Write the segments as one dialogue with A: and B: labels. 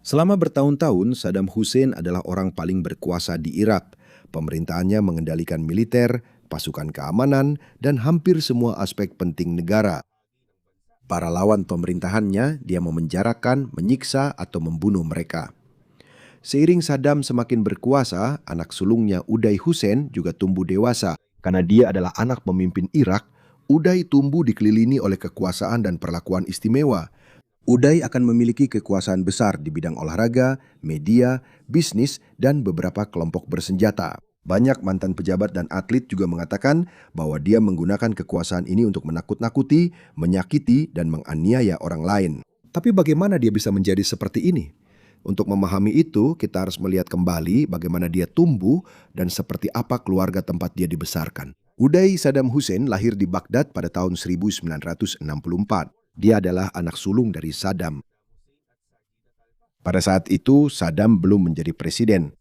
A: Selama bertahun-tahun, Saddam Hussein adalah orang paling berkuasa di Irak. Pemerintahannya mengendalikan militer, pasukan keamanan, dan hampir semua aspek penting negara. Para lawan pemerintahannya, dia memenjarakan, menyiksa, atau membunuh mereka. Seiring Saddam semakin berkuasa, anak sulungnya Uday Hussein juga tumbuh dewasa. Karena dia adalah anak pemimpin Irak, Uday tumbuh dikelilingi oleh kekuasaan dan perlakuan istimewa. Uday akan memiliki kekuasaan besar di bidang olahraga, media, bisnis, dan beberapa kelompok bersenjata. Banyak mantan pejabat dan atlet juga mengatakan bahwa dia menggunakan kekuasaan ini untuk menakut-nakuti, menyakiti, dan menganiaya orang lain. Tapi bagaimana dia bisa menjadi seperti ini? Untuk memahami itu, kita harus melihat kembali bagaimana dia tumbuh dan seperti apa keluarga tempat dia dibesarkan. Uday Saddam Hussein lahir di Baghdad pada tahun 1964. Dia adalah anak sulung dari Saddam. Pada saat itu, Saddam belum menjadi presiden.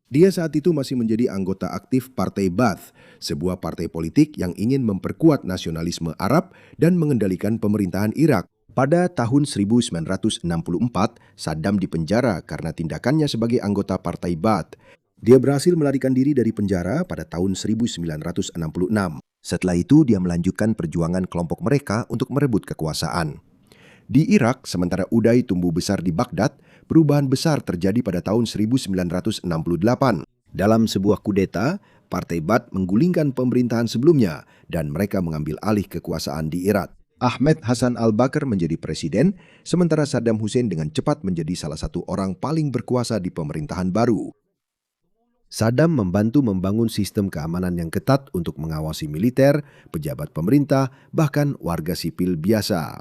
A: Dia saat itu masih menjadi anggota aktif Partai Ba'ath, sebuah partai politik yang ingin memperkuat nasionalisme Arab dan mengendalikan pemerintahan Irak. Pada tahun 1964, Saddam dipenjara karena tindakannya sebagai anggota Partai Ba'ath. Dia berhasil melarikan diri dari penjara pada tahun 1966. Setelah itu, dia melanjutkan perjuangan kelompok mereka untuk merebut kekuasaan. Di Irak, sementara Uday tumbuh besar di Baghdad, perubahan besar terjadi pada tahun 1968. Dalam sebuah kudeta, Partai Ba'ath menggulingkan pemerintahan sebelumnya dan mereka mengambil alih kekuasaan di Irak. Ahmed Hassan al-Bakr menjadi presiden, sementara Saddam Hussein dengan cepat menjadi salah satu orang paling berkuasa di pemerintahan baru. Saddam membantu membangun sistem keamanan yang ketat untuk mengawasi militer, pejabat pemerintah, bahkan warga sipil biasa.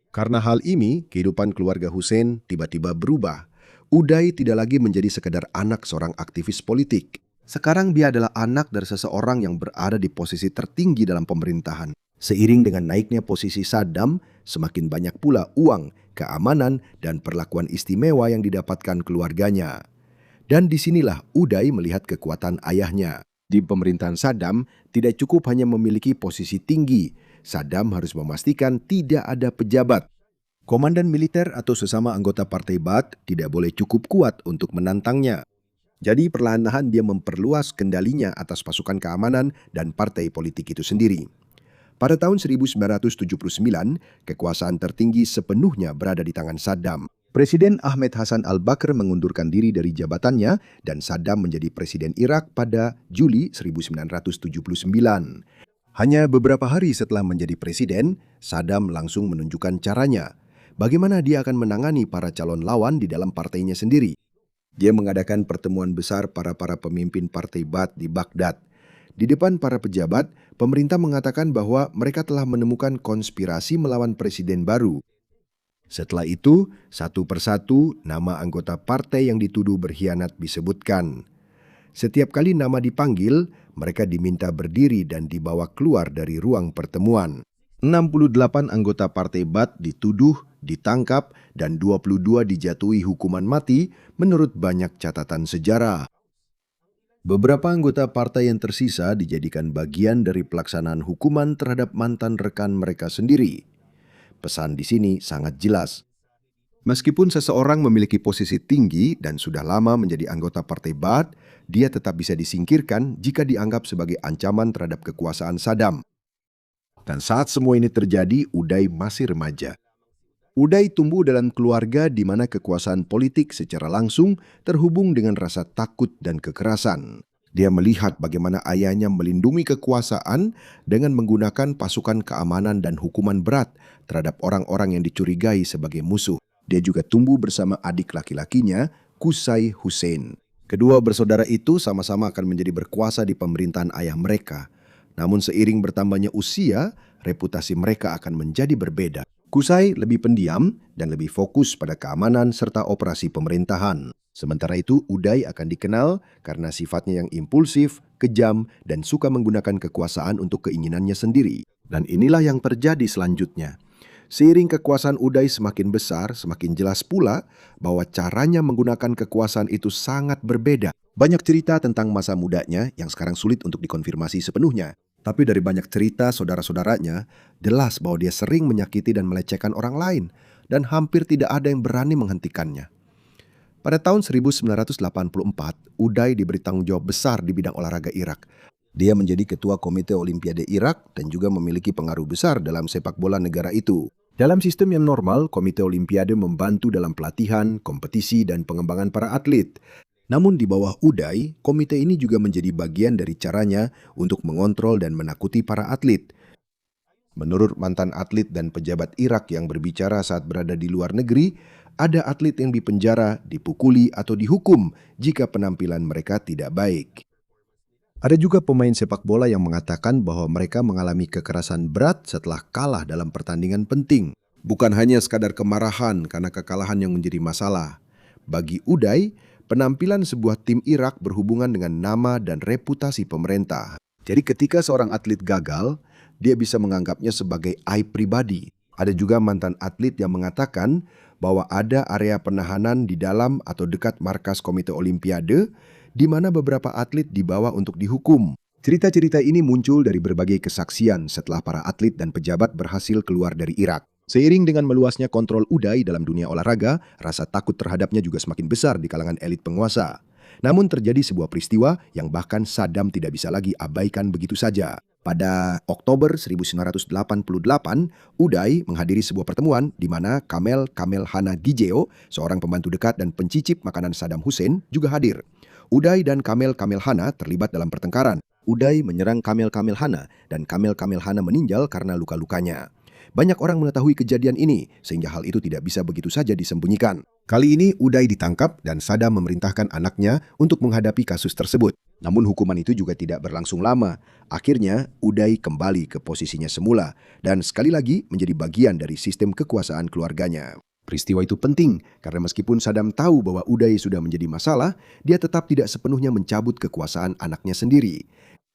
A: Karena hal ini, kehidupan keluarga Hussein tiba-tiba berubah. Uday tidak lagi menjadi sekedar anak seorang aktivis politik. Sekarang dia adalah anak dari seseorang yang berada di posisi tertinggi dalam pemerintahan. Seiring dengan naiknya posisi Saddam, semakin banyak pula uang, keamanan, dan perlakuan istimewa yang didapatkan keluarganya. Dan disinilah Uday melihat kekuatan ayahnya. Di pemerintahan Saddam, tidak cukup hanya memiliki posisi tinggi. Saddam harus memastikan tidak ada pejabat. Komandan militer atau sesama anggota Partai Ba'ath tidak boleh cukup kuat untuk menantangnya. Jadi perlahan-lahan dia memperluas kendalinya atas pasukan keamanan dan partai politik itu sendiri. Pada tahun 1979, kekuasaan tertinggi sepenuhnya berada di tangan Saddam. Presiden Ahmed Hassan al-Bakr mengundurkan diri dari jabatannya dan Saddam menjadi presiden Irak pada Juli 1979. Hanya beberapa hari setelah menjadi presiden, Saddam langsung menunjukkan caranya. Bagaimana dia akan menangani para calon lawan di dalam partainya sendiri. Dia mengadakan pertemuan besar para pemimpin Partai Ba'ath di Baghdad. Di depan para pejabat, pemerintah mengatakan bahwa mereka telah menemukan konspirasi melawan presiden baru. Setelah itu, satu persatu nama anggota partai yang dituduh berkhianat disebutkan. Setiap kali nama dipanggil, mereka diminta berdiri dan dibawa keluar dari ruang pertemuan. 68 anggota Partai Ba'ath dituduh, ditangkap, dan 22 dijatuhi hukuman mati menurut banyak catatan sejarah. Beberapa anggota partai yang tersisa dijadikan bagian dari pelaksanaan hukuman terhadap mantan rekan mereka sendiri. Pesan di sini sangat jelas. Meskipun seseorang memiliki posisi tinggi dan sudah lama menjadi anggota Partai Ba'ath, dia tetap bisa disingkirkan jika dianggap sebagai ancaman terhadap kekuasaan Saddam. Dan saat semua ini terjadi, Uday masih remaja. Uday tumbuh dalam keluarga di mana kekuasaan politik secara langsung terhubung dengan rasa takut dan kekerasan. Dia melihat bagaimana ayahnya melindungi kekuasaan dengan menggunakan pasukan keamanan dan hukuman berat terhadap orang-orang yang dicurigai sebagai musuh. Dia juga tumbuh bersama adik laki-lakinya, Qusay Hussein. Kedua bersaudara itu sama-sama akan menjadi berkuasa di pemerintahan ayah mereka. Namun seiring bertambahnya usia, reputasi mereka akan menjadi berbeda. Qusay lebih pendiam dan lebih fokus pada keamanan serta operasi pemerintahan. Sementara itu, Uday akan dikenal karena sifatnya yang impulsif, kejam, dan suka menggunakan kekuasaan untuk keinginannya sendiri. Dan inilah yang terjadi selanjutnya. Seiring kekuasaan Uday semakin besar, semakin jelas pula bahwa caranya menggunakan kekuasaan itu sangat berbeda. Banyak cerita tentang masa mudanya yang sekarang sulit untuk dikonfirmasi sepenuhnya. Tapi dari banyak cerita saudara-saudaranya, jelas bahwa dia sering menyakiti dan melecehkan orang lain, dan hampir tidak ada yang berani menghentikannya. Pada tahun 1984, Uday diberi tanggung jawab besar di bidang olahraga Irak. Dia menjadi ketua Komite Olimpiade Irak dan juga memiliki pengaruh besar dalam sepak bola negara itu. Dalam sistem yang normal, Komite Olimpiade membantu dalam pelatihan, kompetisi, dan pengembangan para atlet. Namun di bawah Uday, komite ini juga menjadi bagian dari caranya untuk mengontrol dan menakuti para atlet. Menurut mantan atlet dan pejabat Irak yang berbicara saat berada di luar negeri, ada atlet yang dipenjara, dipukuli, atau dihukum jika penampilan mereka tidak baik. Ada juga pemain sepak bola yang mengatakan bahwa mereka mengalami kekerasan berat setelah kalah dalam pertandingan penting. Bukan hanya sekadar kemarahan karena kekalahan yang menjadi masalah. Bagi Uday, penampilan sebuah tim Irak berhubungan dengan nama dan reputasi pemerintah. Jadi ketika seorang atlet gagal, dia bisa menganggapnya sebagai aib pribadi. Ada juga mantan atlet yang mengatakan bahwa ada area penahanan di dalam atau dekat markas Komite Olimpiade, di mana beberapa atlet dibawa untuk dihukum. Cerita-cerita ini muncul dari berbagai kesaksian setelah para atlet dan pejabat berhasil keluar dari Irak. Seiring dengan meluasnya kontrol Uday dalam dunia olahraga, rasa takut terhadapnya juga semakin besar di kalangan elit penguasa. Namun terjadi sebuah peristiwa yang bahkan Saddam tidak bisa lagi abaikan begitu saja. Pada Oktober 1988, Uday menghadiri sebuah pertemuan di mana Kamel Hana Gijeo, seorang pembantu dekat dan pencicip makanan Saddam Hussein, juga hadir. Uday dan Kamel Hana terlibat dalam pertengkaran. Uday menyerang Kamel Hana dan Kamel Hana meninggal karena luka-lukanya. Banyak orang mengetahui kejadian ini, sehingga hal itu tidak bisa begitu saja disembunyikan. Kali ini Uday ditangkap dan Saddam memerintahkan anaknya untuk menghadapi kasus tersebut. Namun hukuman itu juga tidak berlangsung lama. Akhirnya Uday kembali ke posisinya semula dan sekali lagi menjadi bagian dari sistem kekuasaan keluarganya. Peristiwa itu penting karena meskipun Saddam tahu bahwa Uday sudah menjadi masalah, dia tetap tidak sepenuhnya mencabut kekuasaan anaknya sendiri.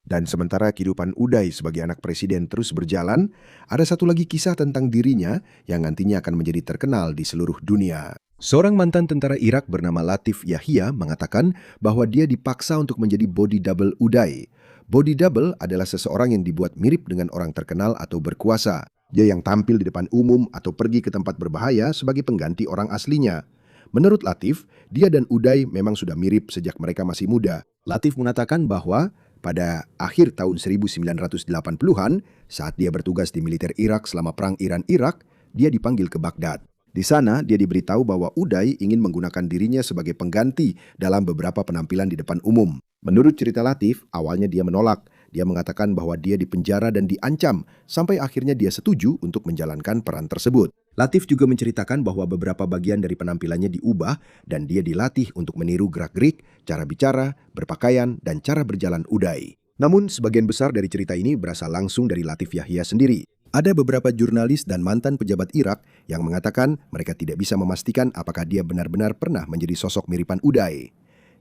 A: Dan sementara kehidupan Uday sebagai anak presiden terus berjalan, ada satu lagi kisah tentang dirinya yang nantinya akan menjadi terkenal di seluruh dunia. Seorang mantan tentara Irak bernama Latif Yahya mengatakan bahwa dia dipaksa untuk menjadi body double Uday. Body double adalah seseorang yang dibuat mirip dengan orang terkenal atau berkuasa. Dia yang tampil di depan umum atau pergi ke tempat berbahaya sebagai pengganti orang aslinya. Menurut Latif, dia dan Uday memang sudah mirip sejak mereka masih muda. Latif mengatakan bahwa pada akhir tahun 1980-an, saat dia bertugas di militer Irak selama Perang Iran-Irak, dia dipanggil ke Baghdad. Di sana, dia diberitahu bahwa Uday ingin menggunakan dirinya sebagai pengganti dalam beberapa penampilan di depan umum. Menurut cerita Latif, awalnya dia menolak. Dia mengatakan bahwa dia dipenjara dan diancam, sampai akhirnya dia setuju untuk menjalankan peran tersebut. Latif juga menceritakan bahwa beberapa bagian dari penampilannya diubah dan dia dilatih untuk meniru gerak-gerik, cara bicara, berpakaian, dan cara berjalan Uday. Namun, sebagian besar dari cerita ini berasal langsung dari Latif Yahya sendiri. Ada beberapa jurnalis dan mantan pejabat Irak yang mengatakan mereka tidak bisa memastikan apakah dia benar-benar pernah menjadi sosok miripan Uday.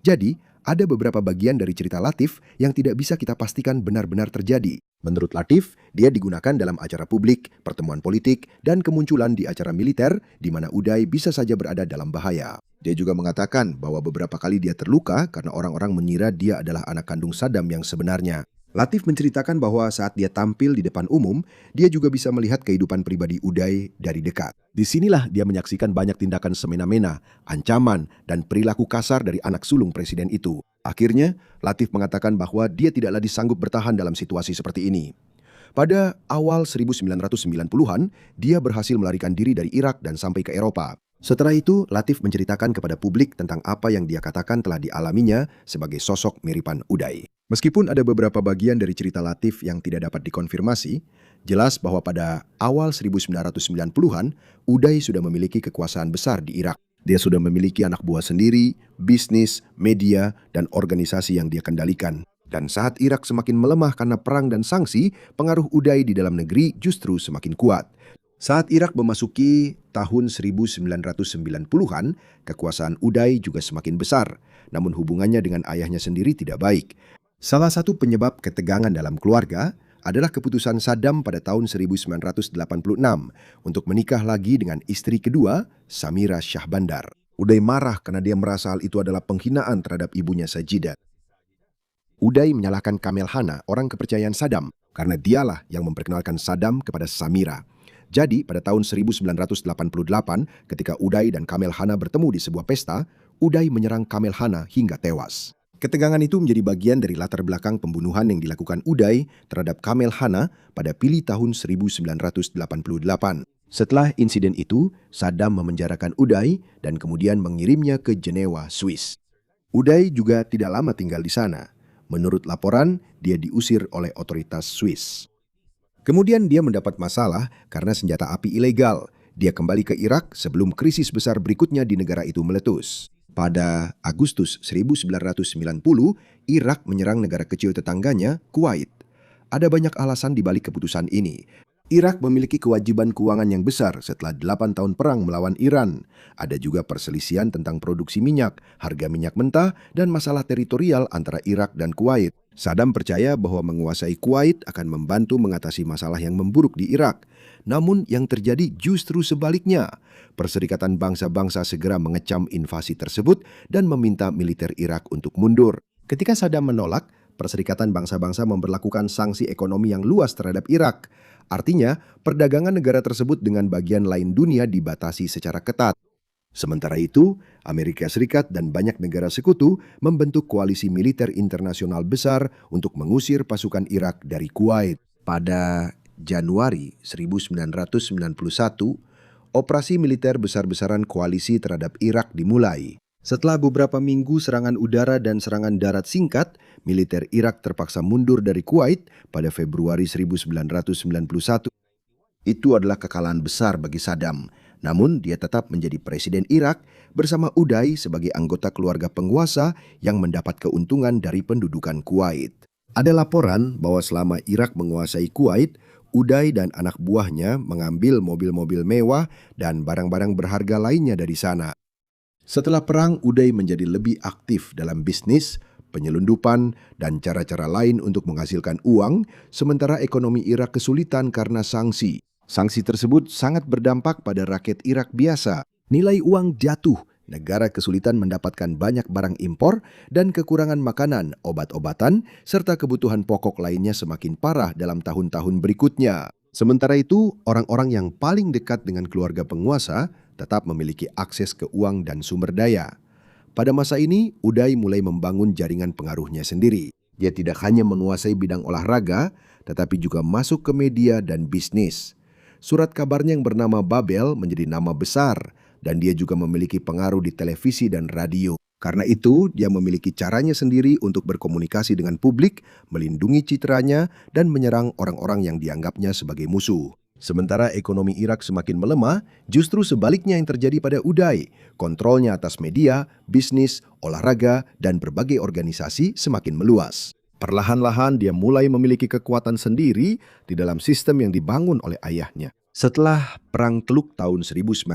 A: Jadi, ada beberapa bagian dari cerita Latif yang tidak bisa kita pastikan benar-benar terjadi. Menurut Latif, dia digunakan dalam acara publik, pertemuan politik, dan kemunculan di acara militer di mana Uday bisa saja berada dalam bahaya. Dia juga mengatakan bahwa beberapa kali dia terluka karena orang-orang mengira dia adalah anak kandung Saddam yang sebenarnya. Latif menceritakan bahwa saat dia tampil di depan umum, dia juga bisa melihat kehidupan pribadi Uday dari dekat. Disinilah dia menyaksikan banyak tindakan semena-mena, ancaman, dan perilaku kasar dari anak sulung presiden itu. Akhirnya, Latif mengatakan bahwa dia tidak lagi sanggup bertahan dalam situasi seperti ini. Pada awal 1990-an, dia berhasil melarikan diri dari Irak dan sampai ke Eropa. Setelah itu, Latif menceritakan kepada publik tentang apa yang dia katakan telah dialaminya sebagai sosok miripan Uday. Meskipun ada beberapa bagian dari cerita Latif yang tidak dapat dikonfirmasi, jelas bahwa pada awal 1990-an, Uday sudah memiliki kekuasaan besar di Irak. Dia sudah memiliki anak buah sendiri, bisnis, media, dan organisasi yang dia kendalikan. Dan saat Irak semakin melemah karena perang dan sanksi, pengaruh Uday di dalam negeri justru semakin kuat. Saat Irak memasuki tahun 1990-an, kekuasaan Uday juga semakin besar, namun hubungannya dengan ayahnya sendiri tidak baik. Salah satu penyebab ketegangan dalam keluarga adalah keputusan Saddam pada tahun 1986 untuk menikah lagi dengan istri kedua, Samira Shahbandar. Uday marah karena dia merasa hal itu adalah penghinaan terhadap ibunya Sajidah. Uday menyalahkan Kamel Hana, orang kepercayaan Saddam, karena dialah yang memperkenalkan Saddam kepada Samira. Jadi, pada tahun 1988, ketika Uday dan Kamel Hana bertemu di sebuah pesta, Uday menyerang Kamel Hanna hingga tewas. Ketegangan itu menjadi bagian dari latar belakang pembunuhan yang dilakukan Uday terhadap Kamel Hanna pada Pili tahun 1988. Setelah insiden itu, Saddam memenjarakan Uday dan kemudian mengirimnya ke Jenewa, Swiss. Uday juga tidak lama tinggal di sana. Menurut laporan, dia diusir oleh otoritas Swiss. Kemudian dia mendapat masalah karena senjata api ilegal. Dia kembali ke Irak sebelum krisis besar berikutnya di negara itu meletus. Pada Agustus 1990, Irak menyerang negara kecil tetangganya, Kuwait. Ada banyak alasan di balik keputusan ini. Irak memiliki kewajiban keuangan yang besar setelah 8 tahun perang melawan Iran. Ada juga perselisihan tentang produksi minyak, harga minyak mentah, dan masalah teritorial antara Irak dan Kuwait. Saddam percaya bahwa menguasai Kuwait akan membantu mengatasi masalah yang memburuk di Irak. Namun yang terjadi justru sebaliknya. Perserikatan Bangsa-Bangsa segera mengecam invasi tersebut dan meminta militer Irak untuk mundur. Ketika Saddam menolak, Perserikatan Bangsa-Bangsa memberlakukan sanksi ekonomi yang luas terhadap Irak. Artinya, perdagangan negara tersebut dengan bagian lain dunia dibatasi secara ketat. Sementara itu, Amerika Serikat dan banyak negara sekutu membentuk koalisi militer internasional besar untuk mengusir pasukan Irak dari Kuwait. Pada Januari 1991, operasi militer besar-besaran koalisi terhadap Irak dimulai. Setelah beberapa minggu serangan udara dan serangan darat singkat, militer Irak terpaksa mundur dari Kuwait pada Februari 1991. Itu adalah kekalahan besar bagi Saddam. Namun dia tetap menjadi presiden Irak bersama Uday sebagai anggota keluarga penguasa yang mendapat keuntungan dari pendudukan Kuwait. Ada laporan bahwa selama Irak menguasai Kuwait, Uday dan anak buahnya mengambil mobil-mobil mewah dan barang-barang berharga lainnya dari sana. Setelah perang, Uday menjadi lebih aktif dalam bisnis, penyelundupan, dan cara-cara lain untuk menghasilkan uang, sementara ekonomi Irak kesulitan karena sanksi. Sanksi tersebut sangat berdampak pada rakyat Irak biasa. Nilai uang jatuh, negara kesulitan mendapatkan banyak barang impor, dan kekurangan makanan, obat-obatan, serta kebutuhan pokok lainnya semakin parah dalam tahun-tahun berikutnya. Sementara itu, orang-orang yang paling dekat dengan keluarga penguasa tetap memiliki akses ke uang dan sumber daya. Pada masa ini, Uday mulai membangun jaringan pengaruhnya sendiri. Dia tidak hanya menguasai bidang olahraga, tetapi juga masuk ke media dan bisnis. Surat kabarnya yang bernama Babel menjadi nama besar, dan dia juga memiliki pengaruh di televisi dan radio. Karena itu, dia memiliki caranya sendiri untuk berkomunikasi dengan publik, melindungi citranya, dan menyerang orang-orang yang dianggapnya sebagai musuh. Sementara ekonomi Irak semakin melemah, justru sebaliknya yang terjadi pada Uday. Kontrolnya atas media, bisnis, olahraga, dan berbagai organisasi semakin meluas. Perlahan-lahan dia mulai memiliki kekuatan sendiri di dalam sistem yang dibangun oleh ayahnya. Setelah Perang Teluk tahun 1991,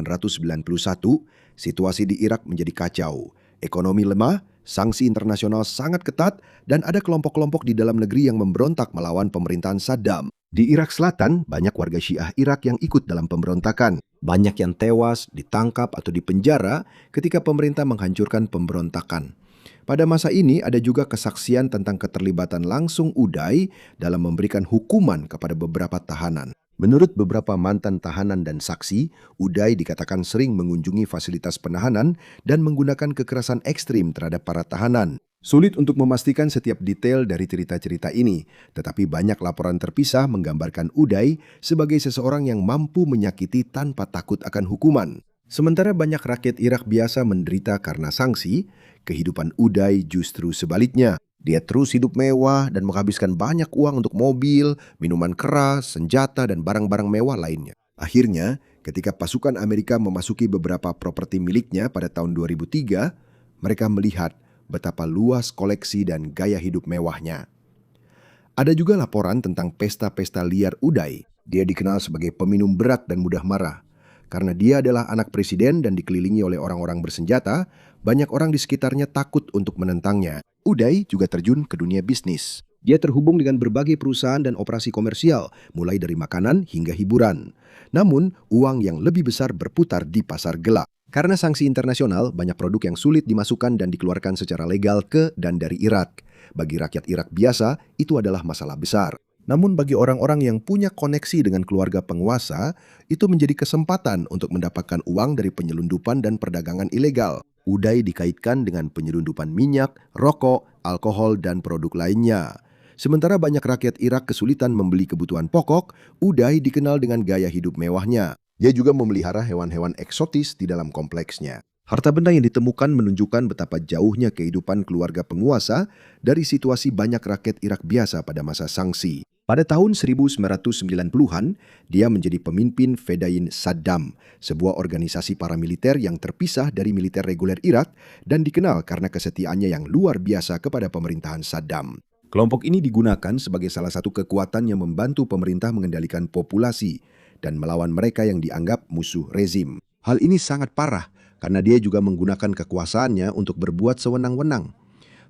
A: situasi di Irak menjadi kacau. Ekonomi lemah, sanksi internasional sangat ketat, dan ada kelompok-kelompok di dalam negeri yang memberontak melawan pemerintahan Saddam. Di Irak Selatan, banyak warga Syiah Irak yang ikut dalam pemberontakan. Banyak yang tewas, ditangkap, atau dipenjara ketika pemerintah menghancurkan pemberontakan. Pada masa ini ada juga kesaksian tentang keterlibatan langsung Uday dalam memberikan hukuman kepada beberapa tahanan. Menurut beberapa mantan tahanan dan saksi, Uday dikatakan sering mengunjungi fasilitas penahanan dan menggunakan kekerasan ekstrim terhadap para tahanan. Sulit untuk memastikan setiap detail dari cerita-cerita ini, tetapi banyak laporan terpisah menggambarkan Uday sebagai seseorang yang mampu menyakiti tanpa takut akan hukuman. Sementara banyak rakyat Irak biasa menderita karena sanksi, kehidupan Uday justru sebaliknya. Dia terus hidup mewah dan menghabiskan banyak uang untuk mobil, minuman keras, senjata, dan barang-barang mewah lainnya. Akhirnya, ketika pasukan Amerika memasuki beberapa properti miliknya pada tahun 2003, mereka melihat betapa luas koleksi dan gaya hidup mewahnya. Ada juga laporan tentang pesta-pesta liar Uday. Dia dikenal sebagai peminum berat dan mudah marah. Karena dia adalah anak presiden dan dikelilingi oleh orang-orang bersenjata, banyak orang di sekitarnya takut untuk menentangnya. Uday juga terjun ke dunia bisnis. Dia terhubung dengan berbagai perusahaan dan operasi komersial, mulai dari makanan hingga hiburan. Namun, uang yang lebih besar berputar di pasar gelap. Karena sanksi internasional, banyak produk yang sulit dimasukkan dan dikeluarkan secara legal ke dan dari Irak. Bagi rakyat Irak biasa, itu adalah masalah besar. Namun bagi orang-orang yang punya koneksi dengan keluarga penguasa, itu menjadi kesempatan untuk mendapatkan uang dari penyelundupan dan perdagangan ilegal. Uday dikaitkan dengan penyelundupan minyak, rokok, alkohol, dan produk lainnya. Sementara banyak rakyat Irak kesulitan membeli kebutuhan pokok, Uday dikenal dengan gaya hidup mewahnya. Dia juga memelihara hewan-hewan eksotis di dalam kompleksnya. Harta benda yang ditemukan menunjukkan betapa jauhnya kehidupan keluarga penguasa dari situasi banyak rakyat Irak biasa pada masa sanksi. Pada tahun 1990-an, dia menjadi pemimpin Fedayin Saddam, sebuah organisasi paramiliter yang terpisah dari militer reguler Irak dan dikenal karena kesetiaannya yang luar biasa kepada pemerintahan Saddam. Kelompok ini digunakan sebagai salah satu kekuatan yang membantu pemerintah mengendalikan populasi dan melawan mereka yang dianggap musuh rezim. Hal ini sangat parah karena dia juga menggunakan kekuasaannya untuk berbuat sewenang-wenang.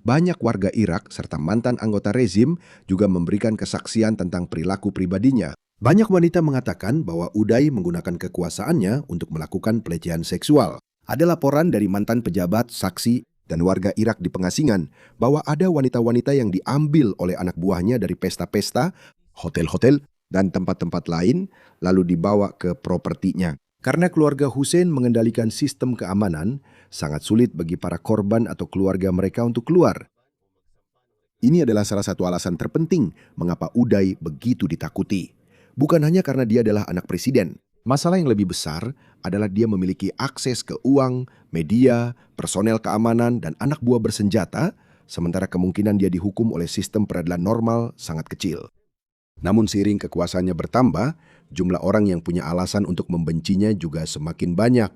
A: Banyak warga Irak serta mantan anggota rezim juga memberikan kesaksian tentang perilaku pribadinya. Banyak wanita mengatakan bahwa Uday menggunakan kekuasaannya untuk melakukan pelecehan seksual. Ada laporan dari mantan pejabat, saksi, dan warga Irak di pengasingan bahwa ada wanita-wanita yang diambil oleh anak buahnya dari pesta-pesta, hotel-hotel, dan tempat-tempat lain, lalu dibawa ke propertinya. Karena keluarga Hussein mengendalikan sistem keamanan, sangat sulit bagi para korban atau keluarga mereka untuk keluar. Ini adalah salah satu alasan terpenting mengapa Uday begitu ditakuti. Bukan hanya karena dia adalah anak presiden. Masalah yang lebih besar adalah dia memiliki akses ke uang, media, personel keamanan, dan anak buah bersenjata, sementara kemungkinan dia dihukum oleh sistem peradilan normal sangat kecil. Namun seiring kekuasaannya bertambah, jumlah orang yang punya alasan untuk membencinya juga semakin banyak.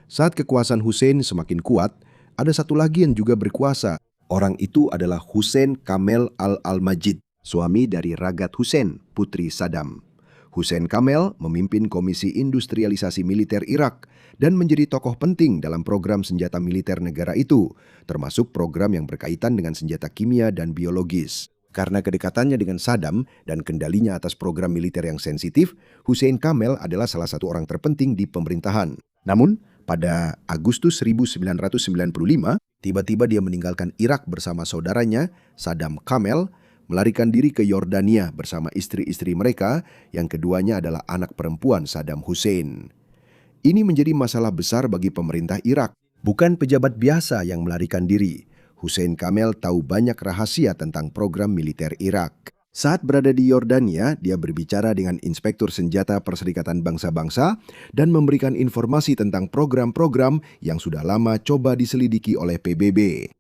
A: Saat kekuasaan Hussein semakin kuat, ada satu lagi yang juga berkuasa. Orang itu adalah Hussein Kamel al-Majid, suami dari Ragat Hussein, putri Saddam. Hussein Kamel memimpin Komisi Industrialisasi Militer Irak dan menjadi tokoh penting dalam program senjata militer negara itu, termasuk program yang berkaitan dengan senjata kimia dan biologis. Karena kedekatannya dengan Saddam dan kendalinya atas program militer yang sensitif, Hussein Kamel adalah salah satu orang terpenting di pemerintahan. Namun, pada Agustus 1995, tiba-tiba dia meninggalkan Irak bersama saudaranya, Saddam Kamel, melarikan diri ke Yordania bersama istri-istri mereka, yang keduanya adalah anak perempuan Saddam Hussein. Ini menjadi masalah besar bagi pemerintah Irak. Bukan pejabat biasa yang melarikan diri. Hussein Kamel tahu banyak rahasia tentang program militer Irak. Saat berada di Yordania, dia berbicara dengan Inspektur Senjata Perserikatan Bangsa-Bangsa dan memberikan informasi tentang program-program yang sudah lama coba diselidiki oleh PBB.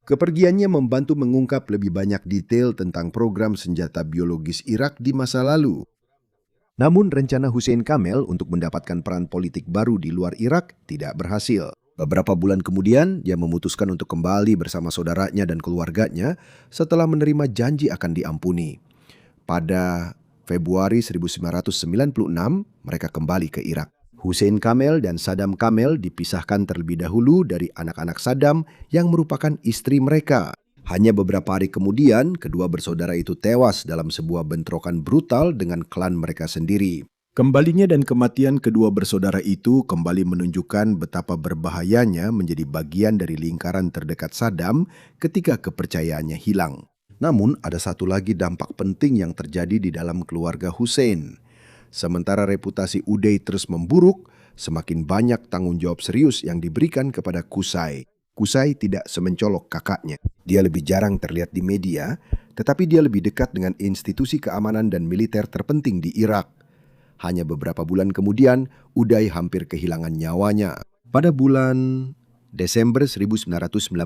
A: Kepergiannya membantu mengungkap lebih banyak detail tentang program senjata biologis Irak di masa lalu. Namun rencana Hussein Kamel untuk mendapatkan peran politik baru di luar Irak tidak berhasil. Beberapa bulan kemudian, dia memutuskan untuk kembali bersama saudaranya dan keluarganya setelah menerima janji akan diampuni. Pada Februari 1996, mereka kembali ke Irak. Hussein Kamel dan Saddam Kamel dipisahkan terlebih dahulu dari anak-anak Saddam yang merupakan istri mereka. Hanya beberapa hari kemudian, kedua bersaudara itu tewas dalam sebuah bentrokan brutal dengan klan mereka sendiri. Kembalinya dan kematian kedua bersaudara itu kembali menunjukkan betapa berbahayanya menjadi bagian dari lingkaran terdekat Saddam ketika kepercayaannya hilang. Namun ada satu lagi dampak penting yang terjadi di dalam keluarga Hussein. Sementara reputasi Uday terus memburuk, semakin banyak tanggung jawab serius yang diberikan kepada Qusay. Qusay tidak semencolok kakaknya. Dia lebih jarang terlihat di media, tetapi dia lebih dekat dengan institusi keamanan dan militer terpenting di Irak. Hanya beberapa bulan kemudian, Uday hampir kehilangan nyawanya. Pada bulan Desember 1996,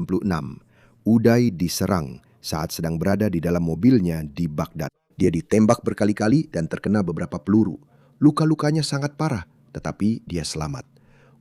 A: Uday diserang saat sedang berada di dalam mobilnya di Baghdad. Dia ditembak berkali-kali dan terkena beberapa peluru. Luka-lukanya sangat parah, tetapi dia selamat.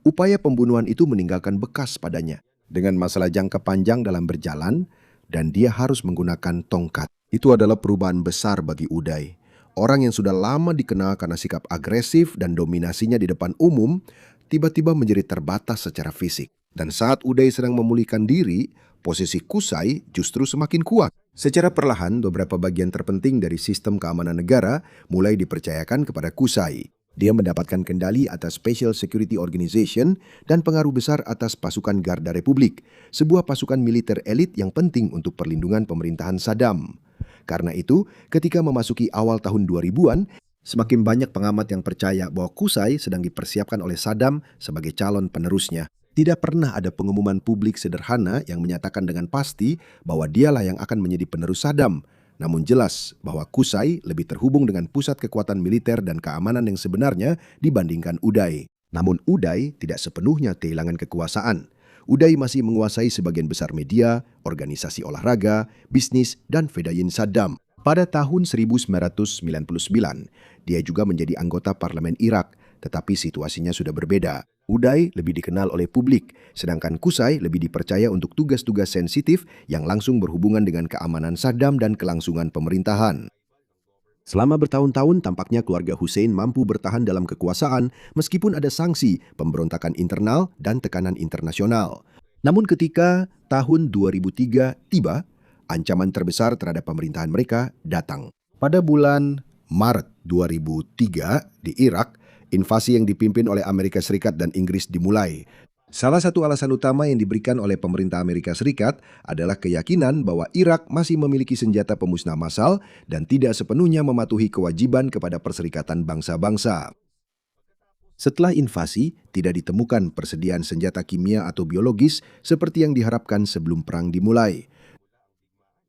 A: Upaya pembunuhan itu meninggalkan bekas padanya, dengan masalah jangka panjang dalam berjalan, dan dia harus menggunakan tongkat. Itu adalah perubahan besar bagi Uday. Orang yang sudah lama dikenal karena sikap agresif dan dominasinya di depan umum, tiba-tiba menjadi terbatas secara fisik. Dan saat Uday sedang memulihkan diri, posisi Qusay justru semakin kuat. Secara perlahan, beberapa bagian terpenting dari sistem keamanan negara mulai dipercayakan kepada Qusay. Dia mendapatkan kendali atas Special Security Organization dan pengaruh besar atas pasukan Garda Republik, sebuah pasukan militer elit yang penting untuk perlindungan pemerintahan Saddam. Karena itu, ketika memasuki awal tahun 2000-an, semakin banyak pengamat yang percaya bahwa Qusay sedang dipersiapkan oleh Saddam sebagai calon penerusnya. Tidak pernah ada pengumuman publik sederhana yang menyatakan dengan pasti bahwa dialah yang akan menjadi penerus Saddam. Namun jelas bahwa Qusay lebih terhubung dengan pusat kekuatan militer dan keamanan yang sebenarnya dibandingkan Uday. Namun Uday tidak sepenuhnya kehilangan kekuasaan. Uday masih menguasai sebagian besar media, organisasi olahraga, bisnis, dan fedayin Saddam. Pada tahun 1999, dia juga menjadi anggota parlemen Irak, tetapi situasinya sudah berbeda. Uday lebih dikenal oleh publik, sedangkan Qusay lebih dipercaya untuk tugas-tugas sensitif yang langsung berhubungan dengan keamanan Saddam dan kelangsungan pemerintahan. Selama bertahun-tahun, tampaknya keluarga Hussein mampu bertahan dalam kekuasaan meskipun ada sanksi, pemberontakan internal, dan tekanan internasional. Namun ketika tahun 2003 tiba, ancaman terbesar terhadap pemerintahan mereka datang. Pada bulan Maret 2003 di Irak, invasi yang dipimpin oleh Amerika Serikat dan Inggris dimulai. Salah satu alasan utama yang diberikan oleh pemerintah Amerika Serikat adalah keyakinan bahwa Irak masih memiliki senjata pemusnah massal dan tidak sepenuhnya mematuhi kewajiban kepada Perserikatan Bangsa-Bangsa. Setelah invasi, tidak ditemukan persediaan senjata kimia atau biologis seperti yang diharapkan sebelum perang dimulai.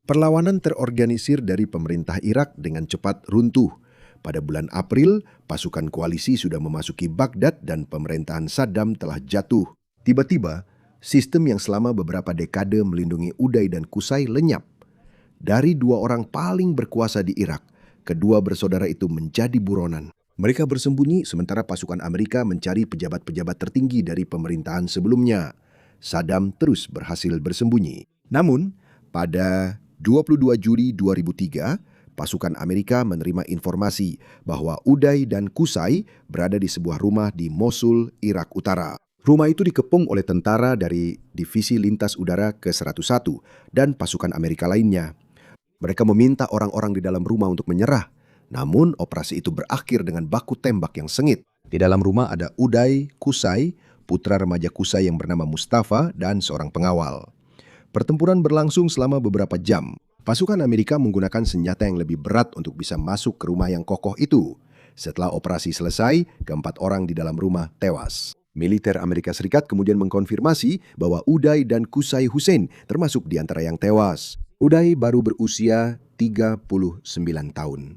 A: Perlawanan terorganisir dari pemerintah Irak dengan cepat runtuh. Pada bulan April, pasukan koalisi sudah memasuki Baghdad dan pemerintahan Saddam telah jatuh. Tiba-tiba, sistem yang selama beberapa dekade melindungi Uday dan Qusay lenyap. Dari dua orang paling berkuasa di Irak, kedua bersaudara itu menjadi buronan. Mereka bersembunyi sementara pasukan Amerika mencari pejabat-pejabat tertinggi dari pemerintahan sebelumnya. Saddam terus berhasil bersembunyi. Namun, pada 22 Juli 2003, pasukan Amerika menerima informasi bahwa Uday dan Qusay berada di sebuah rumah di Mosul, Irak Utara. Rumah itu dikepung oleh tentara dari Divisi Lintas Udara ke-101 dan pasukan Amerika lainnya. Mereka meminta orang-orang di dalam rumah untuk menyerah. Namun operasi itu berakhir dengan baku tembak yang sengit. Di dalam rumah ada Uday, Qusay, putra remaja Qusay yang bernama Mustafa, dan seorang pengawal. Pertempuran berlangsung selama beberapa jam. Pasukan Amerika menggunakan senjata yang lebih berat untuk bisa masuk ke rumah yang kokoh itu. Setelah operasi selesai, keempat orang di dalam rumah tewas. Militer Amerika Serikat kemudian mengkonfirmasi bahwa Uday dan Qusay Hussein termasuk di antara yang tewas. Uday baru berusia 39 tahun.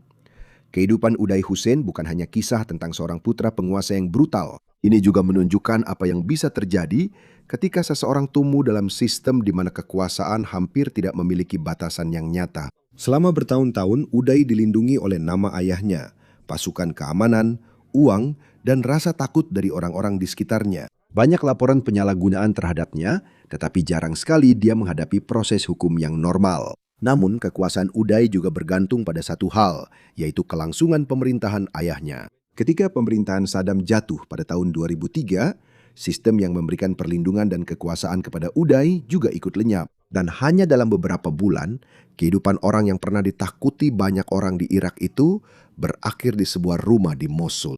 A: Kehidupan Uday Hussein bukan hanya kisah tentang seorang putra penguasa yang brutal. Ini juga menunjukkan apa yang bisa terjadi ketika seseorang tumbuh dalam sistem di mana kekuasaan hampir tidak memiliki batasan yang nyata. Selama bertahun-tahun, Uday dilindungi oleh nama ayahnya, pasukan keamanan, uang, dan rasa takut dari orang-orang di sekitarnya. Banyak laporan penyalahgunaan terhadapnya, tetapi jarang sekali dia menghadapi proses hukum yang normal. Namun, kekuasaan Uday juga bergantung pada satu hal, yaitu kelangsungan pemerintahan ayahnya. Ketika pemerintahan Saddam jatuh pada tahun 2003, sistem yang memberikan perlindungan dan kekuasaan kepada Uday juga ikut lenyap. Dan hanya dalam beberapa bulan, kehidupan orang yang pernah ditakuti banyak orang di Irak itu berakhir di sebuah rumah di Mosul.